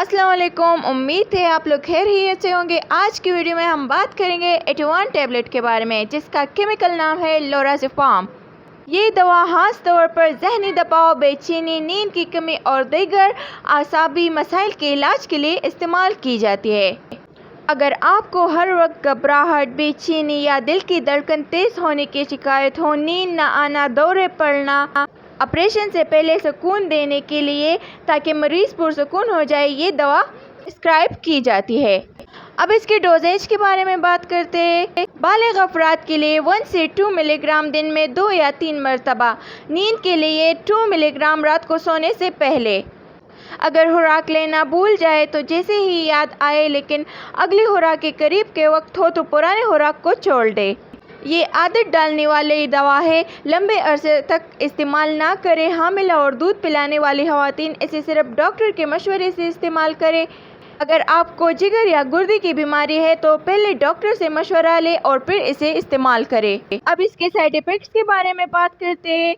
अस्सलाम वालेकुम। उम्मीद है आप लोग खैरियत से होंगे। आज की वीडियो में हम बात करेंगे 81 टैबलेट के बारे में, जिसका केमिकल नाम है लोराज़ेपाम। ये दवा खास तौर पर जहनी दबाव, बेचैनी, नींद की कमी और दीगर आसाबी मसाइल के इलाज के लिए इस्तेमाल की जाती है। अगर आपको हर वक्त घबराहट, बेचैनी या दिल की धड़कन तेज होने की शिकायत हो, नींद न आना, दौरे पड़ना, ऑपरेशन से पहले सुकून देने के लिए ताकि मरीज पुरसुकून हो जाए, ये दवा प्रिस्क्राइब की जाती है। अब इसके डोजेज के बारे में बात करते हैं। बालिग अफराद के लिए 1 से 2 मिलीग्राम दिन में 2 या 3 मरतबा, नींद के लिए 2 मिलीग्राम रात को सोने से पहले। अगर खुराक लेना भूल जाए तो जैसे ही याद आए लेकिन अगली खुराक के करीब के वक्त हो तो पुराने खुराक को छोड़ दे। ये आदत डालने वाली दवा है, लंबे अरसे तक इस्तेमाल ना करें। हामिला और दूध पिलाने वाली खवातीन इसे सिर्फ डॉक्टर के मशवरे से इस्तेमाल करें। अगर आपको जिगर या गुर्दे की बीमारी है तो पहले डॉक्टर से मशवरा लें और फिर इसे इस्तेमाल करें। अब इसके साइड इफ़ेक्ट्स के बारे में बात करते हैं।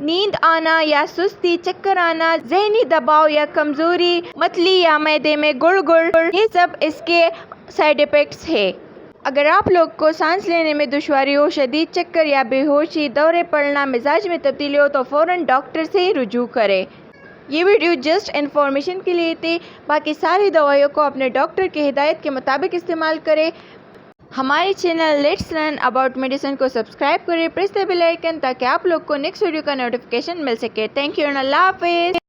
नींद आना या सुस्ती, चक्कर आना, जहनी दबाव या कमजोरी, मतली या मैदे में गुड़गुड़, ये सब इसके साइड इफ़ेक्ट्स है। अगर आप लोग को सांस लेने में दुश्वारी हो, शदीद चक्कर या बेहोशी, दौरे पड़ना, मिजाज में तब्दीली हो तो फ़ौरन डॉक्टर से रुजू करें। ये वीडियो जस्ट इन्फॉर्मेशन के लिए थी। बाकी सारी दवाइयों को अपने डॉक्टर की हिदायत के मुताबिक इस्तेमाल करें। हमारे channel let's learn about medicine को सब्सक्राइब करें, प्रेस द बेल आइकन ताकि आप लोग को नेक्स्ट वीडियो का नोटिफिकेशन मिल सके। थैंक यू एंड अल्लाह हाफिज़।